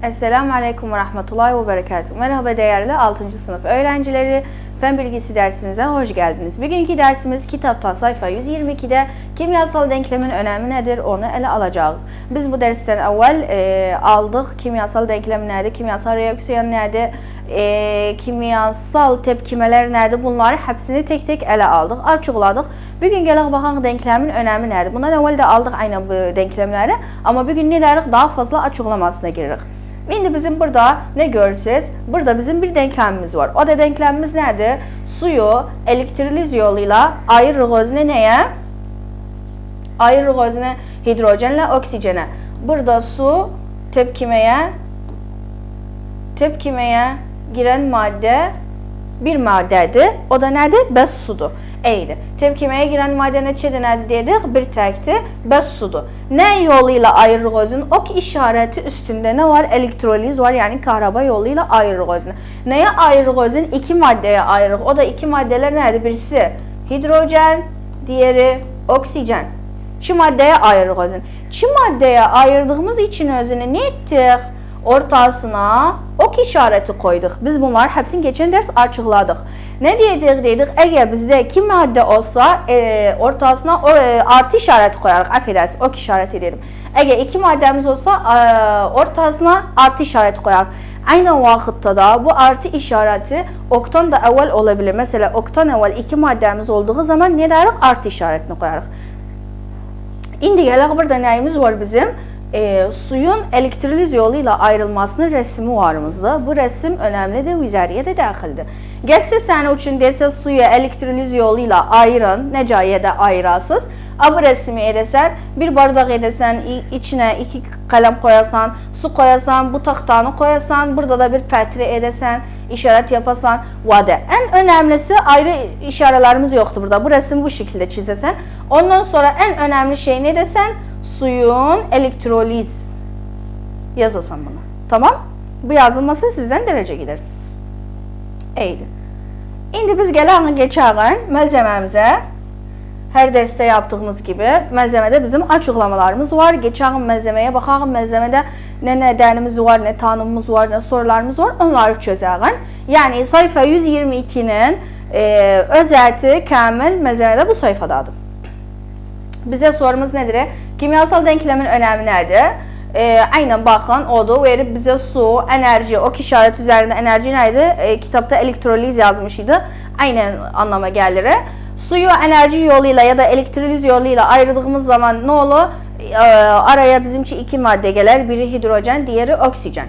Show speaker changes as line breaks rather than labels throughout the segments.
Esselamu Aleyküm ve Rahmetullahi ve Berekatuhu. Merhaba değerli 6. sınıf öğrencileri. Fen bilgisi dersinize hoş geldiniz. Bugünkü dersimiz kitaptan sayfa 122'de kimyasal denklemin önemi nedir onu ele alacağız. Biz bu dersten evvel aldık kimyasal denklem nedir, kimyasal reaksiyon nedir, kimyasal tepkimeler nedir, bunları hepsini tek tek ele aldık, açıkladık. Bugün gələk baxaq denklemin önemi nedir? Bundan evvel de aldık aynı bu denklemleri ama bugün ne derik? Daha fazla açıklamasına giririk. Şimdi bizim burada ne görürsünüz? Burada bizim bir denklemimiz var. O da denklemimiz nedir? Suyu elektroliz yoluyla ayırırıq özünə neye? Ayırırıq özünə hidrojenle oksijene. Burada su tepkimeye giren madde bir maddedir. O da nedir? Bəs sudur. Eydi. Tepkimeye giren madde neçədir nədir dedik? Bir təkdir. Bəs sudur. Ne yoluyla ayırırıq özünü? Ok işareti üstünde ne var? Elektroliz var. Yani kahraba yoluyla ayırırıq özünü. Neye ayırırıq özünü? İki maddeye ayırırıq. O da iki maddeler nedir? Birisi hidrojen, diğeri oksijen. Çi maddeye ayırırıq özünü. Çi maddeye ayırdığımız için özünü ne ettik? Ortasına ok işareti koyduk. Biz bunlar hepsini geçen ders açıkladık. Ne dedik? Eğer bizde iki madde olsa ortasına artı işareti koyarız. Affedersiniz, ok işareti dedim. Eğer iki maddemiz olsa ortasına artı işareti koyarız. Aynı vakitte da bu artı işareti oktan da evvel olabilir. Mesela oktan evvel iki maddemiz olduğu zaman ne deriz? Artı işaretini koyarız. Şimdi gələk burada neyimiz var bizim? Suyun elektroliz yoluyla ayrılmasının resmi varımızda. Bu resim önemlidir, vizariye de daxildir. Gəlsə sənin üçün desə suyu elektroliz yoluyla ayırın, necəyə də ayırasınız. Bu resmi edəsən, bir bardak edəsən, içine iki kalem koyasan, su koyasan, bu taxtanı koyasan, burada da bir pətre edəsən, işaret yapasan, vade. En önemlisi ayrı işarelerimiz yoktur burada. Bu resmi bu şekilde çizesen. Ondan sonra en önemli şey ne desen? Suyun elektroliz yazasan bunu. Tamam? Bu yazılması sizden derece gider. Eydi. Şimdi biz geçelim malzememize. Her derste yaptığımız gibi malzemede bizim açıklamalarımız var. Geçelim malzemeye bakalım. Malzemede ne nedenimiz var, ne tanımımız var, ne sorularımız var. Onları çözelim. Yani sayfa 122'nin özeti kamil malzemede bu sayfadadır. Bize sorumuz nedir? Kimyasal denklemin önemi nedir? Aynen bakın odur verip bize su, enerji, ok işaret üzerinde enerji neydi? Kitapta elektroliz yazmışydı. Aynen anlama gelir. Suyu enerji yoluyla ya da elektroliz yoluyla ayırdığımız zaman ne olur? Araya bizimki iki madde gelir. Biri hidrojen, diğeri oksijen.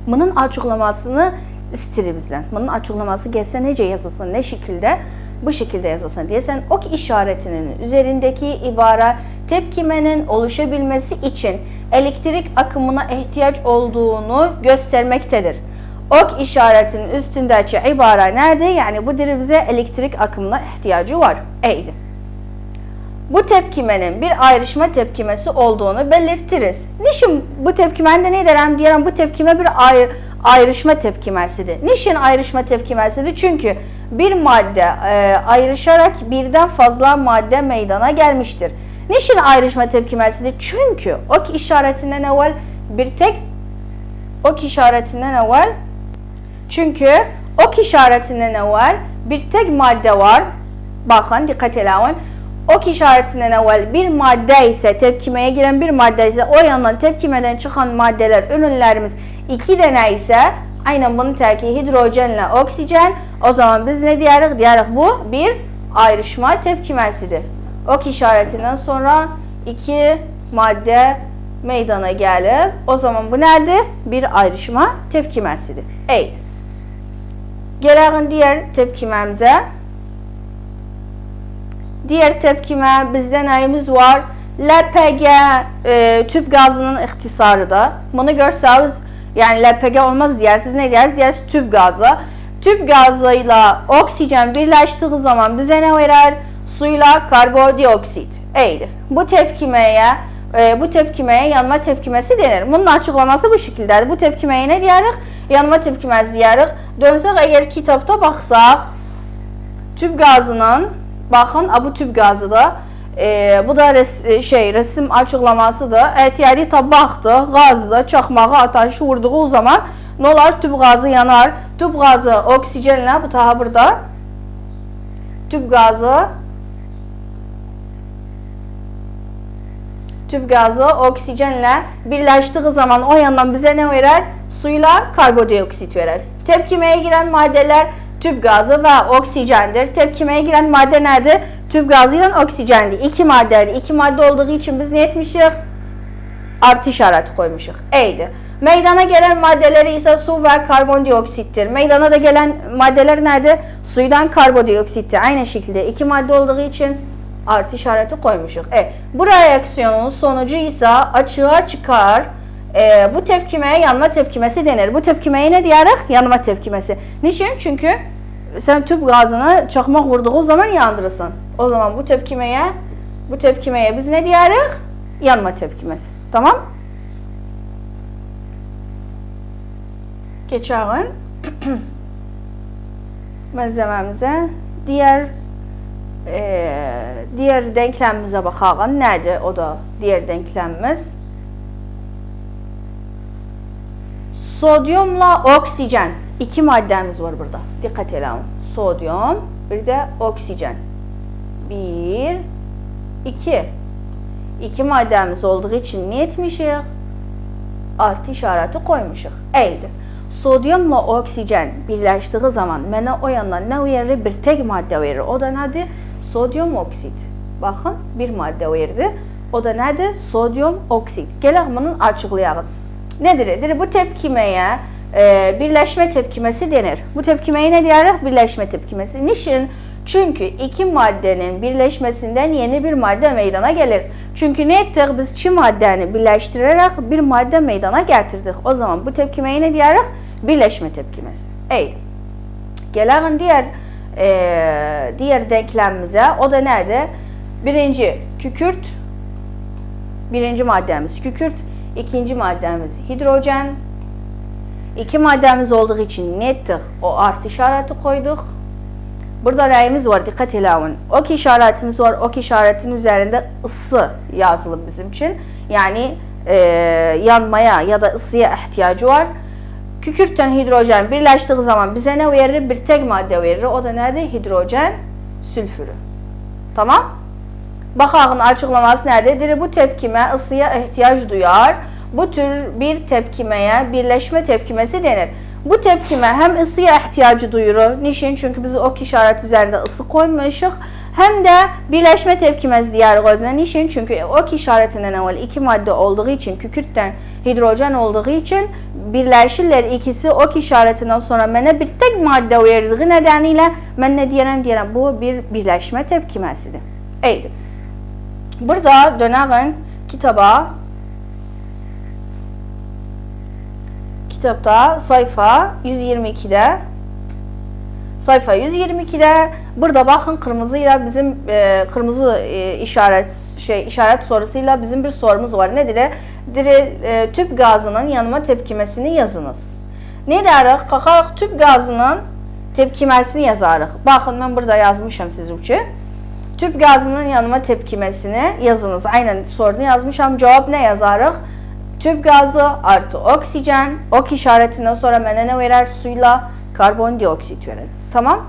Bunun açıklamasını istiyor bizden. Bunun açıklaması gelse nece yazılsın, ne şekilde? Bu şekilde yazılsın diyesen ok işaretinin üzerindeki ibare tepkimenin oluşabilmesi için elektrik akımına ihtiyaç olduğunu göstermektedir. Ok işaretinin üstündeki ibare nerede? Yani bu bize elektrik akımına ihtiyacı var. Eydi. Bu tepkimenin bir ayrışma tepkimesi olduğunu belirtiriz. Niçin bu tepkimende ne derim? Diyelim bu tepkime bir ayrışma tepkimesidir. Niçin ayrışma tepkimesidir? Çünkü bir madde ayrışarak birden fazla madde meydana gelmiştir. Niçin ayrışma tepkimesidir? Çünkü ok işaretinden evvel bir tek madde var. Bakın dikkat edin. Ok işaretinden evvel bir madde ise tepkimeye giren bir madde ise o yandan tepkimeden çıkan maddeler ürünlerimiz iki tane ise aynen bunun terki hidrojenle oksijen. O zaman biz ne diyerek? Diyerek bu bir ayrışma tepkimesidir. Ok işaretinden sonra iki madde meydana gelir. O zaman bu nedir? Bir ayrışma tepkimesidir. Ey. Gelelim diğer tepkimemize. Diğer tepkime bizde neyimiz var? LPG tüp gazının ihtisarı da. Bunu görseniz yani LPG olmaz diyersiniz. Ne dersiniz? Diyersiniz tüp gazı. Tüp gazıyla oksijen birleştiği zaman bize ne verir? Suyla karbondioksit. Eydir. Bu tepkimeye yanma tepkimesi denir. Bunun açıklaması bu şekildedir. Bu tepkimeye ne diyerek? Yanma tepkimesi diyerek. Dönsek eğer kitapta baksak tüp gazının bakın bu tüp gazı da Bu da resim açıqlamasıdır. Etiyyədi tabaqdır, qazdır, çaxmağı ateşi vurduğu zaman ne olar? Tüp qazı yanar. Tüp qazı oksijenlə, bu daha burada. Tüp qazı oksijenlə birləşdiği zaman o yandan bizə nə verər? Suyla karbondioksit verər. Tepkimeye giren maddeler tüp gazı ve oksijendir. Tepkimeye giren madde nedir? Tüp gazı ile oksijendir. İki maddedir. İki madde olduğu için biz ne etmişik? Artı işareti koymuşuk. Eydir. Meydana gelen maddeleri ise su ve karbondioksittir. Meydana da gelen maddeler nedir? Suydan karbondioksittir. Aynı şekilde iki madde olduğu için artı işareti koymuşuk. Bu reaksiyonun sonucu ise açığa çıkar. Bu tepkimeye yanma tepkimesi denir. Bu tepkimeye ne diyerek? Yanma tepkimesi. Niçin? Çünkü sen tüp gazını çakmak vurduğu zaman yandırırsın. O zaman bu tepkimeye biz ne diyerek? Yanma tepkimesi. Tamam? Geçelim malzememize. Diğer denklemimize bakalım. Nedir o da diğer denklemimiz? Sodyumla oksijen. İki maddemiz var burada. Dikkat edelim. Sodyum, bir de oksijen. Bir, iki. İki maddemiz olduğu için ne etmişik? Artı işareti koymuşuk. Eydir. Sodyumla oksijen birleştiği zaman mənə o yandan ne verir? Bir tek madde verir. O da nedir? Sodyum oksit. Bakın bir madde verir. O da nedir? Sodyum oksit. Gələk bunu açıqlayalım. Nedir? Bu tepkimeye birleşme tepkimesi denir. Bu tepkimeye ne diyerek? Birleşme tepkimesi. Niçin? Çünkü iki maddenin birleşmesinden yeni bir madde meydana gelir. Çünkü ne ettik? Biz iki maddeni birleştirerek bir madde meydana getirdik. O zaman bu tepkimeye ne diyerek? Birleşme tepkimesi. Gelelim diğer denklemimize. O da nedir? Birinci maddemiz kükürt. İkinci maddemiz hidrojen. İki maddemiz olduğu için ne ettik? O artı işareti koyduk. Burada rəyimiz var, dikkat edin. Ok işaretimiz var. Ok işaretinin üzerinde ısı yazılı bizim için. Yani yanmaya ya da ısıya ihtiyacı var. Kükürtle hidrojen birleştiği zaman bize ne verir? Bir tek madde verir. O da nedir? Hidrojen sülfürü. Tamam? Bakalım açıklaması nedir? Bu tepkime ısıya ihtiyaç duyar. Bu tür bir tepkimeye birleşme tepkimesi denir. Bu tepkime hem ısıya ihtiyacı duyurur. Niçin? Çünkü biz ok işareti üzerinde ısı koymuşuz. Hem de birleşme tepkimesi diğer gözüne. Niçin? Çünkü ok işaretinden evvel iki madde olduğu için, kükürtten hidrojen olduğu için birleşirler ikisi. Ok işaretinden sonra mənə bir tek madde verdiği nedeniyle ben ne diyerem? Bu bir birleşme tepkimesidir. Eydir. Burada dönelim kitaba. Kitapta sayfa 122'de burada bakın kırmızıyla bizim kırmızı işaret sorusuyla bizim bir sorumuz var. Nedir? Tüp gazının yanma tepkimesini yazınız. Ne deriz? Kalkarıq tüp gazının tepkimesini yazarıq. Bakın ben burada yazmışam siz üçün. Tüp gazının yanma tepkimesini yazınız. Aynen sorunu yazmışam. Cevap ne yazarıq? Tüp gazı artı oksijen. Ok işaretinden sonra mənə ne verir? Suyla karbondioksit verir. Tamam.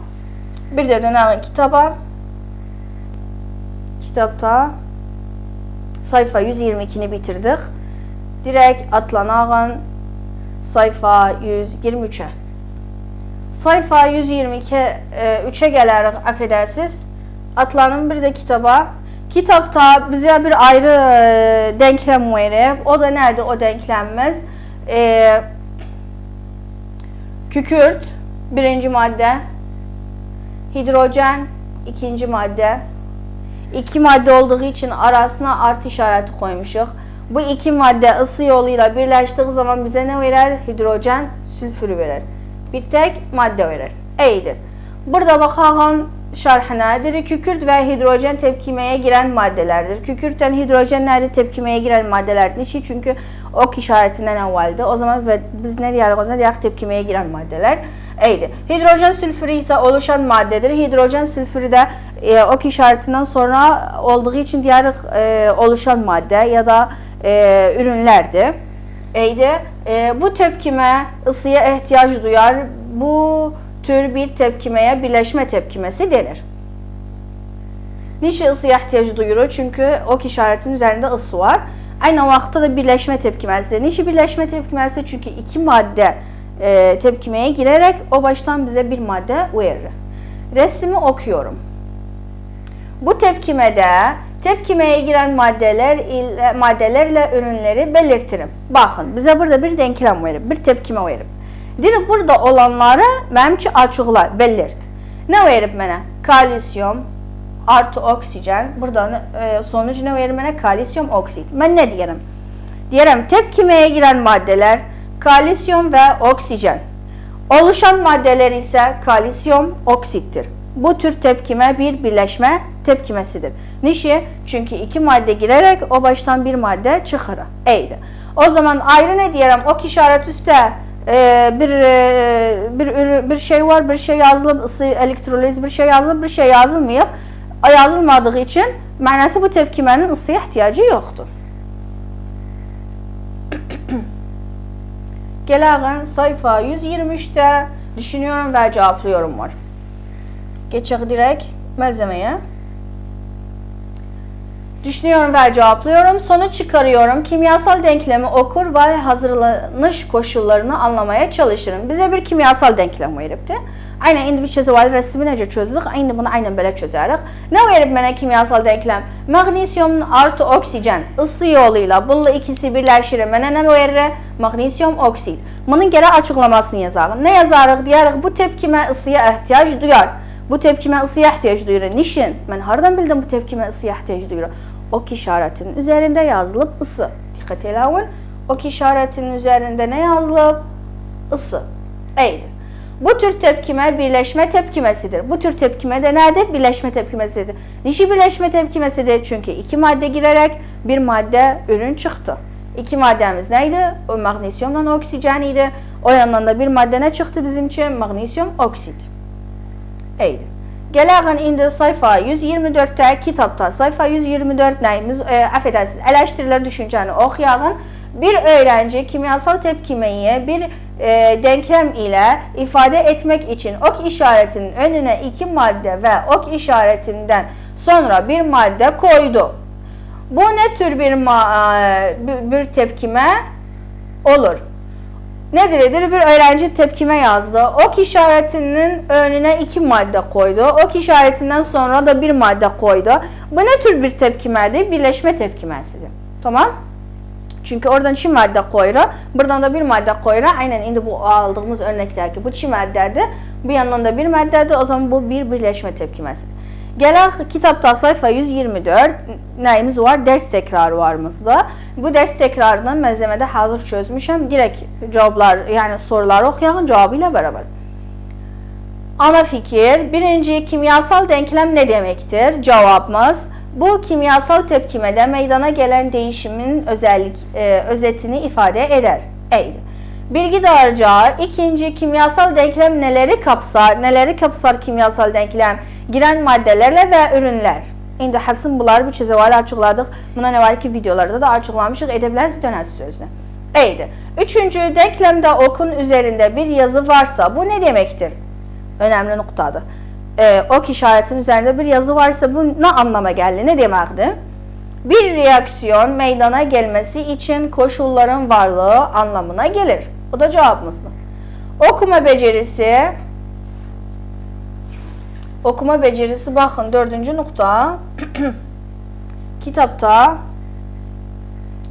Bir de dönelim kitaba. Kitapta sayfa 122'ni bitirdik. Direkt atlanağın sayfa 123'e. Sayfa 123'e gələrik, affedersiniz. Atlanın bir de kitaba. Kitapta bize bir ayrı denklem verir. O da nerede o denklemimiz? Kükürt birinci madde, hidrojen ikinci madde. İki madde olduğu için arasına artı işareti koymuşuz. Bu iki madde ısı yoluyla birleştiği zaman bize ne verir? Hidrojen sülfürü verir. Bir tek madde verir. Eydir. Burada bakalım şerhine. Kükürt ve hidrojen tepkimeye giren maddelerdir. Kükürtten hidrojen nerede tepkimeye giren maddelerdir? Niçin? Çünkü ok işaretinden evveldi. O zaman biz ne diyerek? O zaman diyerek tepkimeye giren maddeler. Eydi. Hidrojen sülfürü ise oluşan maddedir. Hidrojen sülfürü de ok işaretinden sonra olduğu için diğer oluşan madde ya da ürünlerdir. Eydi. Bu tepkime ısıya ihtiyaç duyar. Bu tür bir tepkimeye birleşme tepkimesi denir. Niçin ısıya ihtiyaç duyurur? Çünkü ok işaretinin üzerinde ısı var. Aynı vaxtda da birleşme tepkimesi. Niçin birleşme tepkimesi? Çünkü iki madde tepkimeye girerek o baştan bize bir madde verir. Resmi okuyorum. Bu tepkimeye giren maddelerle ürünleri belirtirim. Bakın bize burada bir denklem verip, bir tepkime verip. Deyir burada olanları mənim üçün açıqla, belirt. Ne verip mənə? Kalsiyum artı oksijen. Buradan sonucu ne verir mənə? Kalsiyum oksit. Mən ne diyelim? Diyelim tepkimeye giren maddeler kalsiyum ve oksijen. Oluşan maddeler ise kalsiyum oksittir. Bu tür tepkime bir birleşme tepkimesidir. Niçin? Çünkü iki madde girerek o baştan bir madde çıxır. Eydi. O zaman ayrı ne diyelim? Ok işareti üstte bir şey var, bir şey yazılıb, ısı, elektroliz bir şey yazılıb, bir şey yazılmayıb. Yazılmadığı için mənası bu tepkimenin ısıya ihtiyacı yoktur. Gəlağın sayfa 123'te düşünüyorum ve cevaplıyorum var. Geçək direkt malzemeye. Düşünüyorum ve cevaplıyorum. Sonuç çıkarıyorum. Kimyasal denklemi okur ve hazırlanış koşullarını anlamaya çalışırım. Bize bir kimyasal denklem veribdi. Aynen indi bir çözüvali resmi necə çözdük. İndi bunu aynen belə çözərik. Ne verib mənə kimyasal denklem? Magnezyumun artı oksijen ısı yoluyla bununla ikisi birleşir. Mənə ne verir? Magnezyum oksit. Bunun geri açıklamasını yazarıq. Ne yazarıq? Deyərik bu tepkime ısıya ihtiyaç duyar. Bu tepkime ısıya ihtiyaç duyur. Niçin? Ben hardan bildim bu tepkime ısıya ihtiyaç duyur? Ok işaretinin üzerinde yazılıp ısı. Dikkat edin. Ok işaretinin üzerinde ne yazılıp? Isı. Eydir. Bu tür tepkime birleşme tepkimesidir. Bu tür tepkime de nerede? Birleşme tepkimesidir. Niçin birleşme tepkimesidir? Çünkü iki madde girerek bir madde ürün çıktı. İki maddemiz neydi? O magnezyumla oksijen idi. O yandan da bir madde ne çıktı bizim için? Magnezyum oksit. Eydi. Gəlağın indi sayfa 124'te kitapta. Sayfa 124 neyimiz? Affedersiniz. Eleştiriler düşüncəni oxuyağın. Bir öğrenci kimyasal tepkimeyi bir denklem ile ifade etmek için ok işaretinin önüne iki madde ve ok işaretinden sonra bir madde koydu. Bu ne tür bir tepkime olur? Nedir? Bir öğrenci tepkime yazdı. Ok işaretinin önüne iki madde koydu. Ok işaretinden sonra da bir madde koydu. Bu ne tür bir tepkimedir? Birleşme tepkimesidir. Tamam? Çünkü oradan çi madde koyur, buradan da bir madde koyur. Aynen indi bu aldığımız örnekteki bu çi maddedir. Bu yandan da bir maddedir. O zaman bu bir birleşme tepkimesidir. Gelen kitapta sayfa 124 neyimiz var? Ders tekrarı varımızda. Bu ders tekrarından malzemede hazır çözmüşəm. Direkt cevaplar yani soruları okuyalım cevabıyla beraber. Ana fikir. Birinci kimyasal denklem ne demektir? Cevabımız. Bu kimyasal tepkimede meydana gelen değişimin özetini ifade eder. Eydi. Bilgi dağıracağı. İkinci kimyasal denklem neleri kapsar? Neleri kapsar kimyasal denklem? Giren maddelerle ve ürünler. İndi hepsini bunları bir çizevali açıkladık. Bundan evvelki videolarda da açıklamışıq. Edebilirsiniz dönəsiz sözünü. Eydi. Üçüncü denklemde okun üzerinde bir yazı varsa bu ne demektir? Önemli noktadır. Ok işaretinin üzerinde bir yazı varsa bu ne anlama geldi? Ne demektir? Bir reaksiyon meydana gelmesi için koşulların varlığı anlamına gelir. O da cevabımızdır. Okuma becerisi bakın 4. nokta kitapta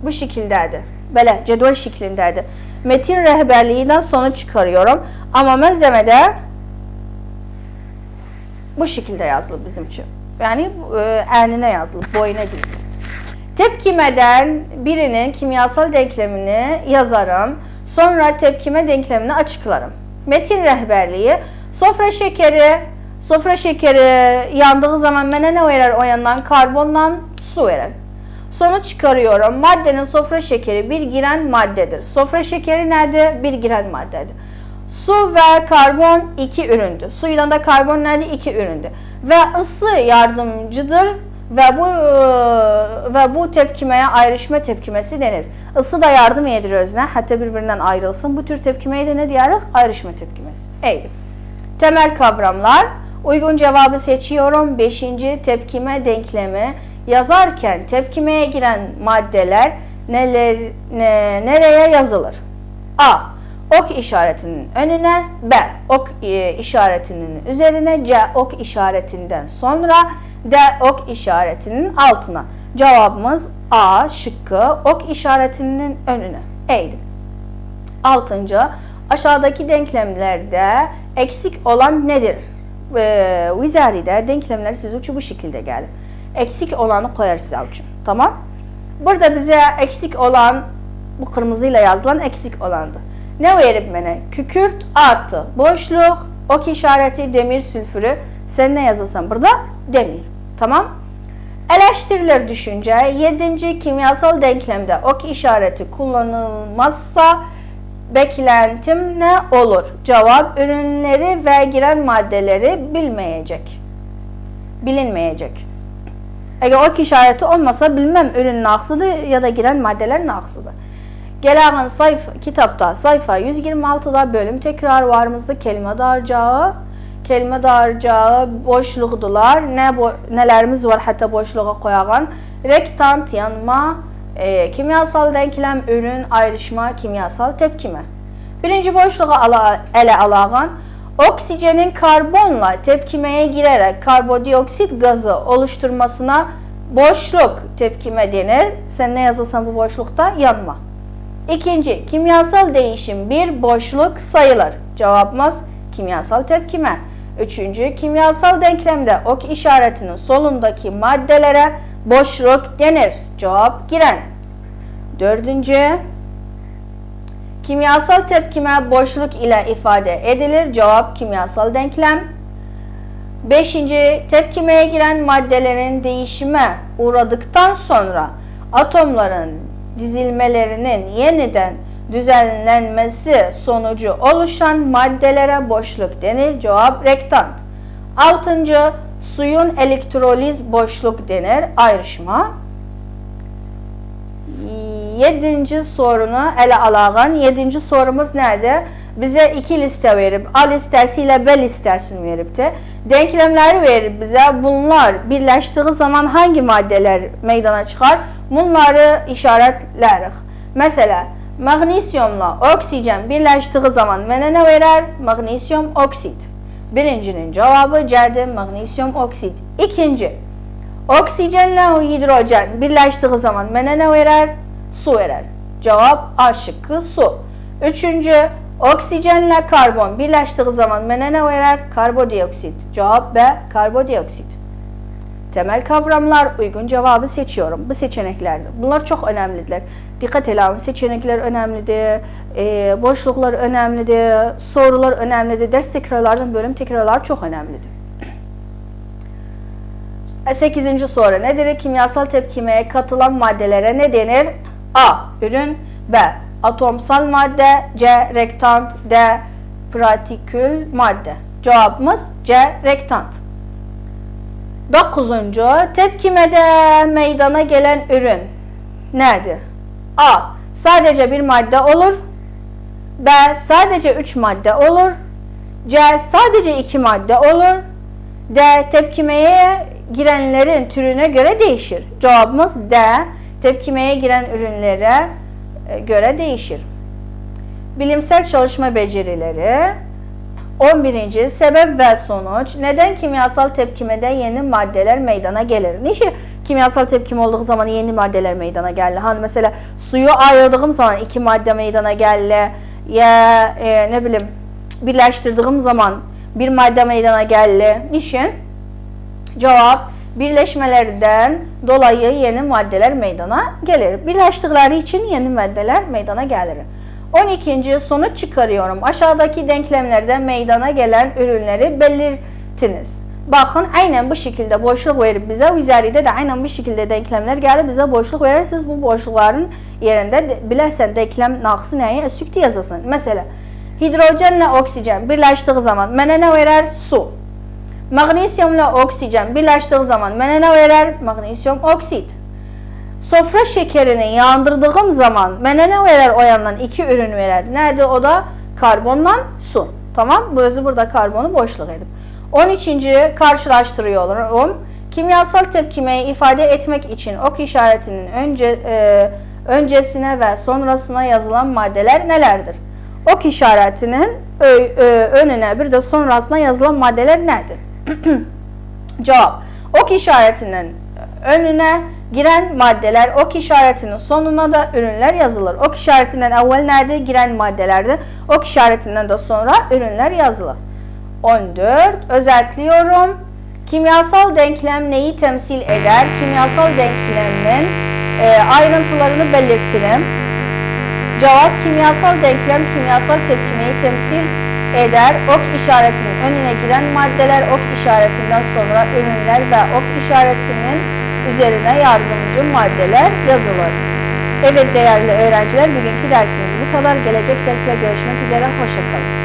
bu şekildedir. Böyle cedvel şeklindedir. Metin rehberliğinden sonuç çıkarıyorum. Ama malzemede bu şekilde yazılı bizim için. Yani enine yazılı, boyuna değil. Tepkimeden birinin kimyasal denklemini yazarım. Sonra tepkime denklemini açıklarım. Metin rehberliği sofra şekeri yandığı zaman mənə ne verir o yandan? Karbonla su verir. Sonuç çıkarıyorum. Maddenin sofra şekeri bir giren maddedir. Sofra şekeri nedir? Bir giren maddedir. Su ve karbon iki üründür. Su ile de karbon nedir? İki üründür. Ve ısı yardımcıdır ve bu tepkimeye ayrışma tepkimesi denir. Isı da yardım edir özüne, hatta birbirinden ayrılsın. Bu tür tepkimeye de ne diyerek? Ayrışma tepkimesi. Eydi. Temel kavramlar. Uygun cevabı seçiyorum. 5. tepkime denklemi yazarken tepkimeye giren maddeler nereye yazılır? A. Ok işaretinin önüne, B. Ok işaretinin üzerine, C. Ok işaretinden sonra, D. Ok işaretinin altına. Cevabımız A şıkkı, ok işaretinin önüne. Eğilim. 6. Aşağıdaki denklemlerde eksik olan nedir? Vizaride denklemler siz için bu şekilde gelir. Eksik olanı koyar size için. Tamam? Burada bize eksik olan, bu kırmızıyla yazılan eksik olandı. Ne verip bana? Kükürt artı boşluk, ok işareti, demir sülfürü. Sen ne yazırsan burada? Demir. Tamam? Eleştirilir düşünce 7. kimyasal denklemde ok işareti kullanılmazsa beklentim ne olur? Cevap ürünleri ve giren maddeleri bilinmeyecek. Eğer ok işareti olmasa bilmem ürün naqsıdır ya da giren maddeler naqsıdır. Gelen kitapta sayfa 126'da bölüm tekrar varımızda kelime dağarcağı. Kelime dağarcağı boşluqdular. Nelerimiz var hatta boşluğa koyağın. Rektant yanma, kimyasal denklem, ürün, ayrışma, kimyasal tepkime. Birinci boşluğa ele alağın. Oksijenin karbonla tepkimeye girerek karbondioksit gazı oluşturmasına boşluk tepkime denir. Sen ne yazırsan bu boşlukta yanma. İkinci, kimyasal değişim bir boşluk sayılır. Cevabımız kimyasal tepkime. Üçüncü, kimyasal denklemde ok işaretinin solundaki maddelere boşluk denir. Cevap giren. Dördüncü, kimyasal tepkime boşluk ile ifade edilir. Cevap kimyasal denklem. Beşinci, tepkimeye giren maddelerin değişime uğradıktan sonra atomların dizilmelerinin yeniden düzenlenmesi sonucu oluşan maddelere boşluk denir. Cevap rektant. Altıncı, suyun elektroliz boşluk denir. Ayrışma. Yedinci sorunu ele alağın. Yedinci sorumuz nerede? Bize iki liste verip A listesi ile B listesini verip de denklemleri verip bize bunlar birleştiği zaman hangi maddeler meydana çıkar? Bunları işaretleriz. Mesela magnezyumla oksijen birleştiği zaman mənə ne verir? Magnezyum oksit. Birincinin cevabı C'dir, magnezyum oksit. İkinci, oksijenle hidrojen birleştiği zaman mənə ne verir? Su verir. Cevap A şıkkı su. Üçüncü, oksijenle karbon birleştiği zaman mənə ne verir? Karbondioksit. Cevap B, karbondioksit. Temel kavramlar, uygun cevabı seçiyorum. Bu seçeneklerdir. Bunlar çok önemlidir. Dikkat edin, seçenekler önemlidir, boşluklar önemlidir, sorular önemlidir. Ders tekrarlardan bölüm tekrarlar çok önemlidir. 8. soru nedir? Kimyasal tepkimeye katılan maddelere ne denir? A. Ürün. B. Atomsal madde. C. Rektant. D. Partikül madde. Cevabımız C. Rektant. 9. Tepkimede meydana gelen ürün nedir? A. Sadece bir madde olur. B. Sadece 3 madde olur. C. Sadece 2 madde olur. D. Tepkimeye girenlerin türüne göre değişir. Cevabımız D. Tepkimeye giren ürünlere göre değişir. Bilimsel çalışma becerileri. 11. Sebep ve sonuç. Neden kimyasal tepkimede yeni maddeler meydana gelir? Niçin kimyasal tepkime olduğu zaman yeni maddeler meydana gelir? Hani mesela suyu ayırdığım zaman 2 madde meydana gelir. Ya ne bileyim birleştirdiğim zaman bir madde meydana gelir. Niçin? Cevap birleşmelerden dolayı yeni maddeler meydana gelir. Birleştikleri için yeni maddeler meydana gelir. 12. sonuç çıkarıyorum. Aşağıdaki denklemlerde meydana gelen ürünleri belirtiniz. Bakın aynen bu şekilde boşluk verip bize üzerinde de aynen bu şekilde denklemler gelip bize boşluk verirsiniz. Bu boşlukların yerinde bilərsən denklem naqsı nəyi? Süktü yazasın. Mesela Hidrojenlə oksigen birləşdiyi zaman mənə nə verər? Su. Magnezyumla oksigen birləşdiyi zaman mənə nə verər? Magnezyum oksid. Sofra şekerini yandırdığım zaman mənə nə verər? O yandan 2 ürün verər. Nədir? O da karbonla su. Tamam? Bu özü burada karbonu boşluq edib. 13-ci karşılaştırıyorum. Kimyasal tepkimeyi ifade etmek için ok işaretinin öncesine ve sonrasına yazılan maddeler nelerdir? Ok işaretinin önüne bir de sonrasına yazılan maddeler nedir? Cevap. Ok işaretinin önüne giren maddeler, ok işaretinin sonuna da ürünler yazılır. Ok işaretinden evvel nerede giren maddelerdir? Ok işaretinden de sonra ürünler yazılır. 14. Özetliyorum. Kimyasal denklem neyi temsil eder? Kimyasal denklemin ayrıntılarını belirtirim. Cevap, kimyasal denklem kimyasal tepkimeyi temsil eder. Ok işaretinin önüne giren maddeler, ok işaretinden sonra ürünler ve ok işaretinin üzerine yardımcı maddeler yazılır. Evet değerli öğrenciler, bugünkü dersimiz bu kadar. Gelecek derste görüşmek üzere. Hoşça kalın.